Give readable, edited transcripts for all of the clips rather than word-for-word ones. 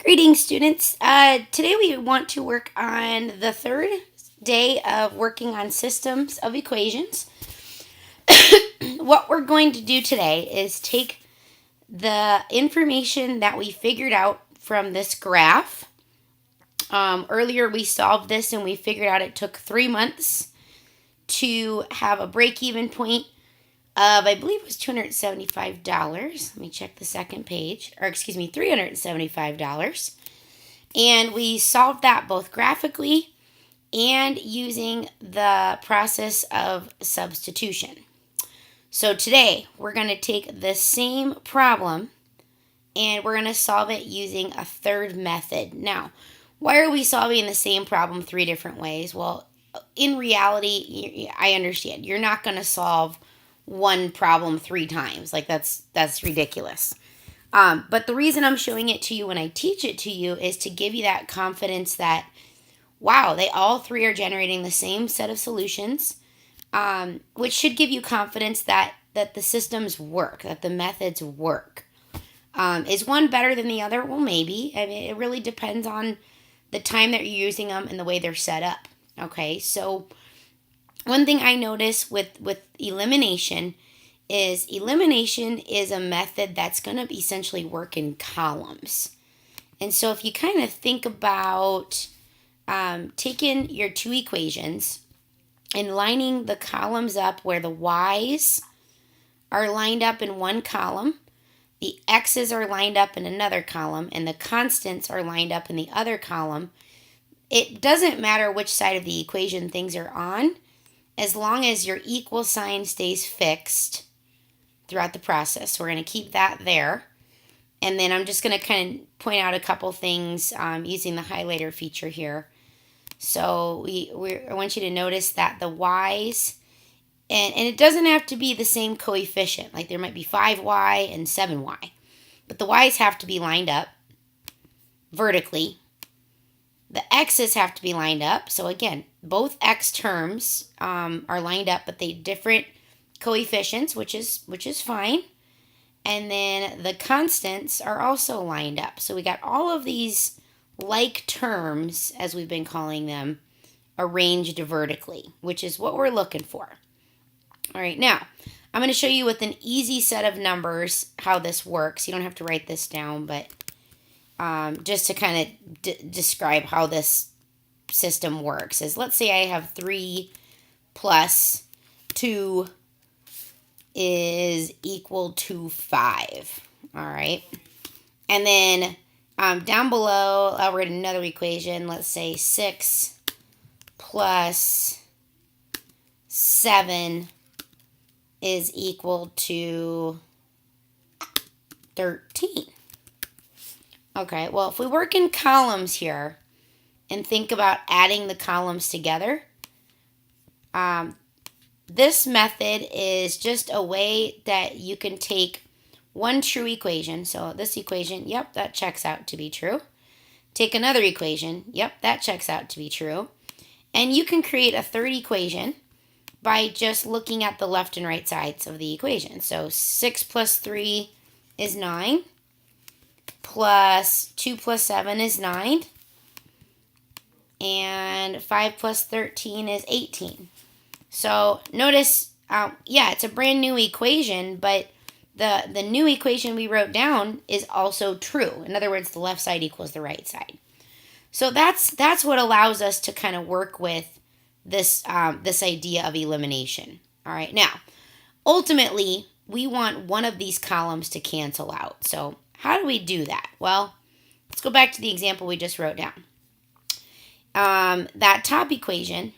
Greetings, students. Today we want to work on the third day of working on systems of equations. What we're going to do today is take the information that we figured out from this graph. Earlier we solved this and we figured out it took 3 months to have a break-even point of, I believe it was $275. Let me check the second page, or excuse me, $375. And we solved that both graphically and using the process of substitution. So today we're going to take the same problem and we're going to solve it using a third method. Now, why are we solving the same problem 3 different ways? Well, in reality, I understand. You're not going to solve one problem 3 times. Like that's ridiculous. But the reason I'm showing it to you when I teach it to you is to give you that confidence that, wow, they all 3 are generating the same set of solutions, which should give you confidence that the systems work, that the methods work. Is one better than the other? Well, maybe. I mean, it really depends on the time that you're using them and the way they're set up. Okay, so one thing I notice with elimination is a method that's going to essentially work in columns. And so if you kind of think about taking your 2 equations and lining the columns up where the y's are lined up in one column, the x's are lined up in another column, and the constants are lined up in the other column, it doesn't matter which side of the equation things are on, as long as your equal sign stays fixed throughout the process. So we're going to keep that there. And then I'm just going to kind of point out a couple things using the highlighter feature here. So I want you to notice that the y's, and it doesn't have to be the same coefficient. Like there might be 5y and 7y. But the y's have to be lined up vertically. The x's have to be lined up. So again, both x terms are lined up, but they different coefficients, which is fine. And then the constants are also lined up. So we got all of these like terms, as we've been calling them, arranged vertically, which is what we're looking for. All right, now I'm going to show you with an easy set of numbers how this works. You don't have to write this down, but just to kind of describe how this system works is, let's say I have 3 plus 2 is equal to 5. All right. And then down below, I'll write another equation. Let's say 6 plus 7 is equal to 13. Okay, well, if we work in columns here and think about adding the columns together, this method is just a way that you can take one true equation. So this equation, yep, that checks out to be true. Take another equation, yep, that checks out to be true. And you can create a third equation by just looking at the left and right sides of the equation. So 6 plus 3 is 9. Plus 2 plus 7 is 9. And 5 plus 13 is 18. So notice, yeah, it's a brand new equation, but the new equation we wrote down is also true. In other words, the left side equals the right side. So that's what allows us to kind of work with this, this idea of elimination. All right, now, ultimately, we want one of these columns to cancel out. So how do we do that? Well, let's go back to the example we just wrote down. That top equation,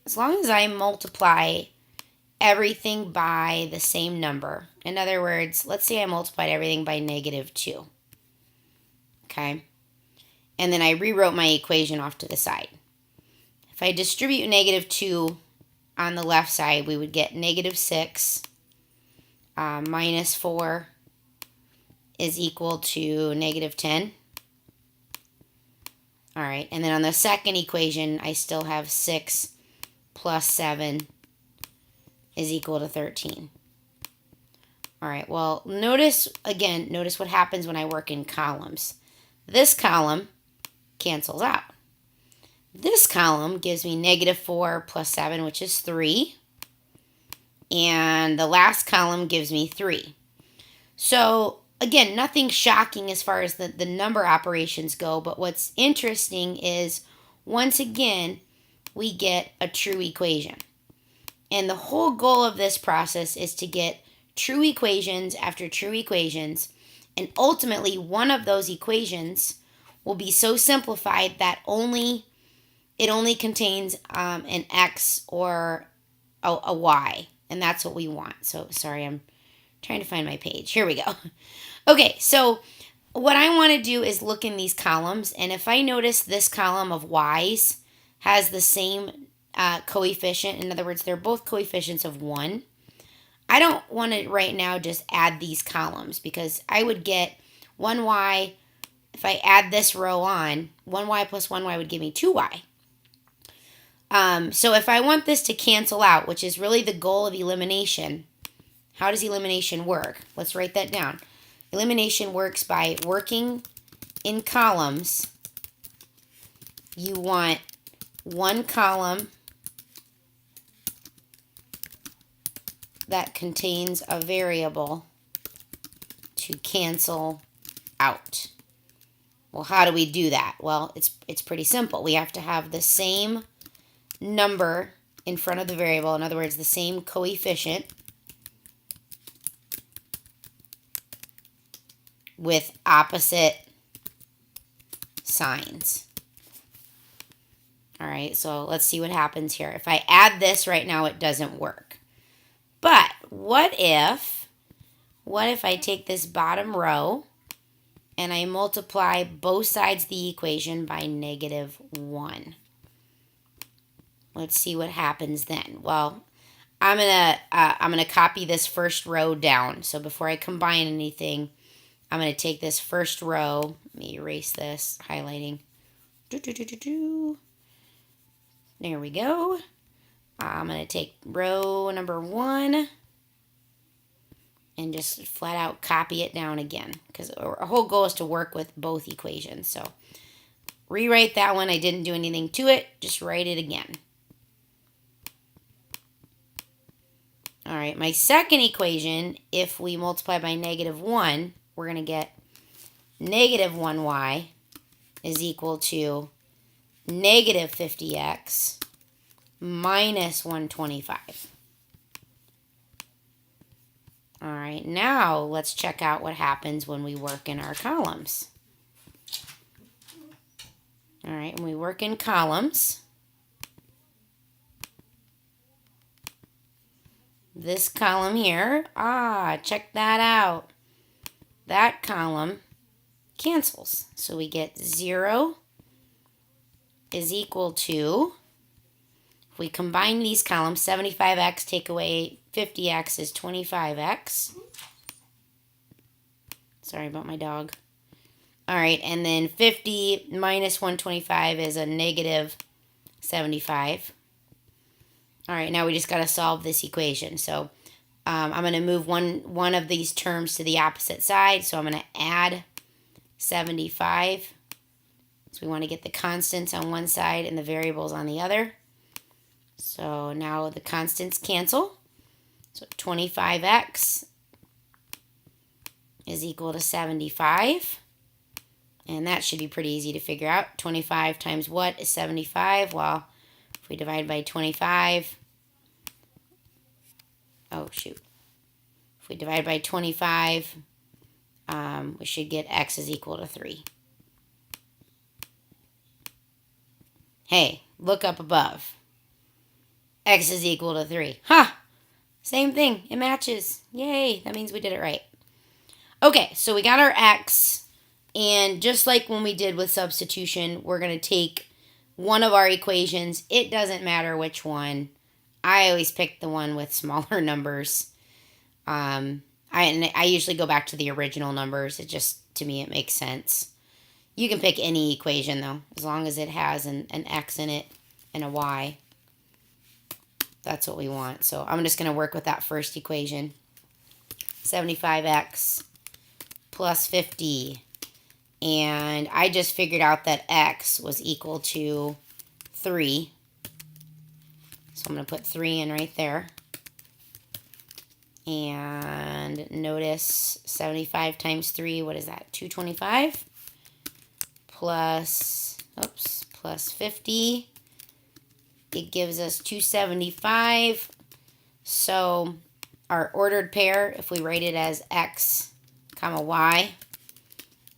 as long as I multiply everything by the same number, in other words, let's say I multiplied everything by -2. Okay? And then I rewrote my equation off to the side. If I distribute -2 on the left side, we would get -6 minus 4 is equal to -10. All right, and then on the second equation, I still have 6 plus 7 is equal to 13. All right, well, notice what happens when I work in columns. This column cancels out. This column gives me -4 plus 7, which is 3. And the last column gives me 3. So again, nothing shocking as far as the number operations go, but what's interesting is, once again, we get a true equation. And the whole goal of this process is to get true equations after true equations, and ultimately one of those equations will be so simplified that it only contains an x or a y, and that's what we want. So sorry, I'm trying to find my page. Here we go. Okay, so what I want to do is look in these columns, and if I notice this column of y's has the same coefficient, in other words, they're both coefficients of 1, I don't want to right now just add these columns, because I would get 1y, if I add this row on, 1y plus 1y would give me 2y. So if I want this to cancel out, which is really the goal of elimination, how does elimination work? Let's write that down. Elimination works by working in columns. You want one column that contains a variable to cancel out. Well, how do we do that? Well, it's pretty simple. We have to have the same number in front of the variable. In other words, the same coefficient with opposite signs. All right, so let's see what happens here. If I add this right now, it doesn't work. But what if I take this bottom row and I multiply both sides of the equation by -1? Let's see what happens then. Well, I'm gonna copy this first row down. So before I combine anything, I'm going to take this first row. Let me erase this, highlighting. There we go. I'm going to take row number 1 and just flat out copy it down again, because our whole goal is to work with both equations. So rewrite that one. I didn't do anything to it. Just write it again. All right, my second equation, if we multiply by -1, we're going to get -1y is equal to -50x minus 125. All right, now let's check out what happens when we work in our columns. All right, when we work in columns, this column here, check that out. That column cancels. So we get 0 is equal to, if we combine these columns, 75x take away 50x is 25x. Sorry about my dog. All right, and then 50 minus 125 is a -75. All right, now we just got to solve this equation. So I'm going to move one of these terms to the opposite side. So I'm going to add 75. So we want to get the constants on one side and the variables on the other. So now the constants cancel. So 25x is equal to 75. And that should be pretty easy to figure out. 25 times what is 75? Well, if we divide by 25, if we divide by 25, we should get x is equal to 3. Hey, look up above. X is equal to 3. Same thing. It matches. Yay. That means we did it right. Okay, so we got our x. And just like when we did with substitution, we're going to take one of our equations. It doesn't matter which one. I always pick the one with smaller numbers. I usually go back to the original numbers. It just, to me, it makes sense. You can pick any equation, though, as long as it has an x in it and a y. That's what we want. So I'm just going to work with that first equation. 75x plus 50 And I just figured out that x was equal to 3. So I'm going to put 3 in right there. And notice 75 times 3, what is that? 225 plus 50. It gives us 275. So our ordered pair, if we write it as x comma y,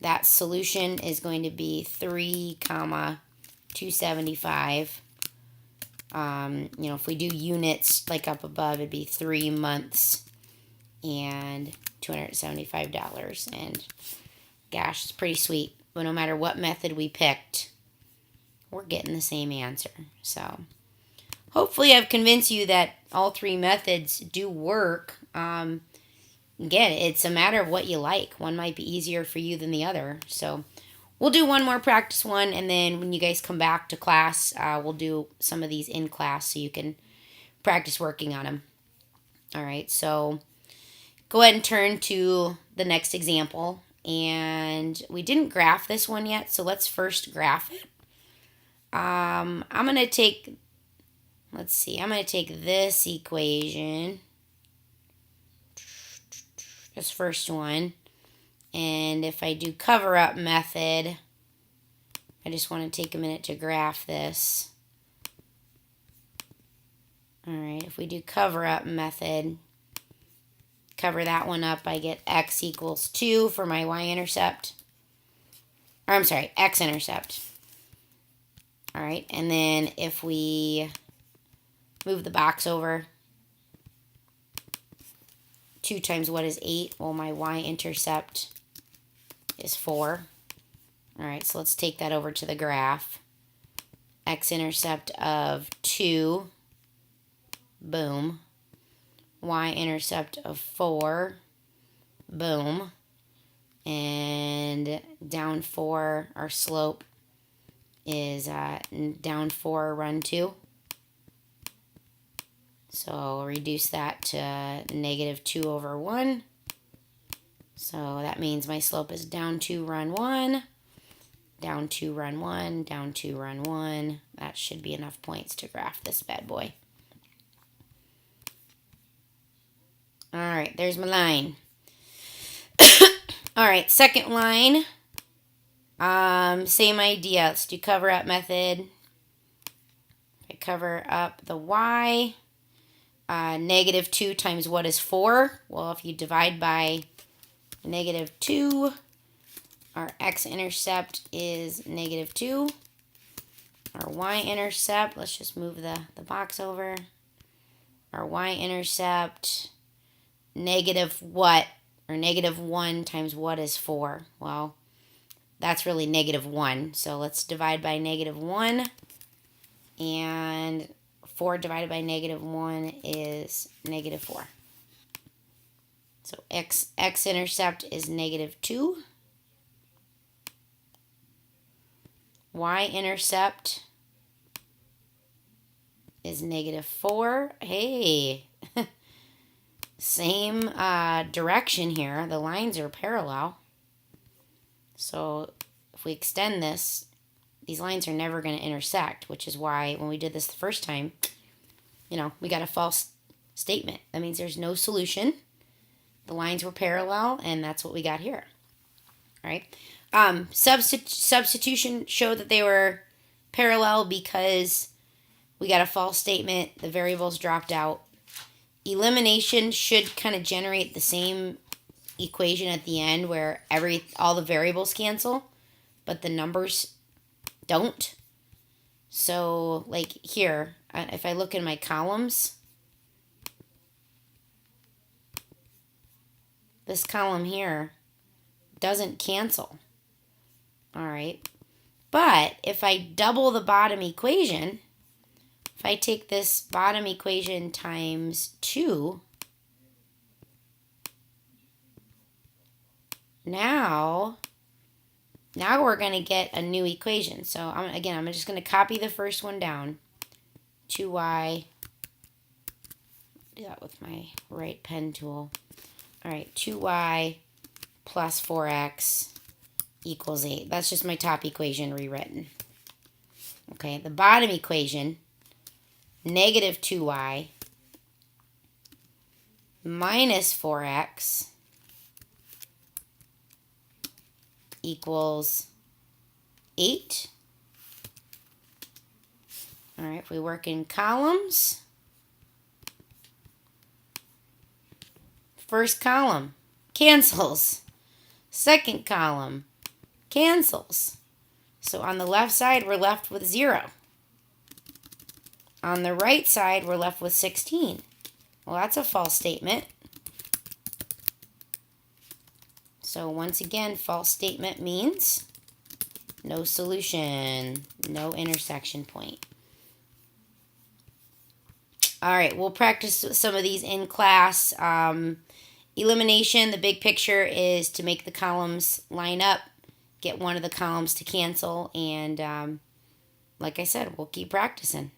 that solution is going to be 3 comma 275. If we do units like up above, it'd be 3 months and $275. And gosh, it's pretty sweet. But no matter what method we picked, we're getting the same answer. So hopefully I've convinced you that all 3 methods do work. Again, it's a matter of what you like. One might be easier for you than the other. So we'll do one more practice one, and then when you guys come back to class, we'll do some of these in class so you can practice working on them. All right, so go ahead and turn to the next example. And we didn't graph this one yet, so let's first graph it. I'm going to take, I'm going to take this equation, this first one, and if I do cover up method, I just want to take a minute to graph this. All right, if we do cover up method, cover that one up, I get x equals 2 for my y-intercept. Or I'm sorry, x-intercept. All right, and then if we move the box over, 2 times what is 8? Well, my y-intercept is 4. All right, so let's take that over to the graph. X-intercept of 2, boom. Y-intercept of 4, boom. And down 4, our slope is down 4, run 2. So reduce that to negative 2 over 1. So that means my slope is down 2, run 1. Down 2, run 1. Down 2, run 1. That should be enough points to graph this bad boy. All right, there's my line. All right, second line. Same idea. Let's do cover up method. I cover up the y. Negative 2 times what is 4? Well, if you divide by negative 2, our x-intercept is negative 2. Our y-intercept, let's just move the box over. Our y-intercept, negative what? Or negative 1 times what is 4? Well, that's really negative 1. So let's divide by negative 1. And 4 divided by negative 1 is negative 4. So x-intercept is negative 2. Y-intercept is negative 4. Hey, same direction here. The lines are parallel. So if we extend this, these lines are never going to intersect, which is why when we did this the first time, we got a false statement. That means there's no solution. The lines were parallel, and that's what we got here. All right. Substitution showed that they were parallel because we got a false statement. The variables dropped out. Elimination should kind of generate the same equation at the end where all the variables cancel, but the numbers don't. So like here, if I look in my columns, this column here doesn't cancel. All right. But if I double the bottom equation, if I take this bottom equation times 2, now we're going to get a new equation. So I'm just going to copy the first one down. 2y, do that with my right pen tool. All right, 2y plus 4x equals 8. That's just my top equation rewritten. Okay, the bottom equation, negative 2y minus 4x equals 8. All right, if we work in columns, first column cancels. Second column cancels. So on the left side, we're left with 0. On the right side, we're left with 16. Well, that's a false statement. So once again, false statement means no solution, no intersection point. All right, we'll practice some of these in class. Elimination, the big picture is to make the columns line up, get one of the columns to cancel, and like I said, we'll keep practicing.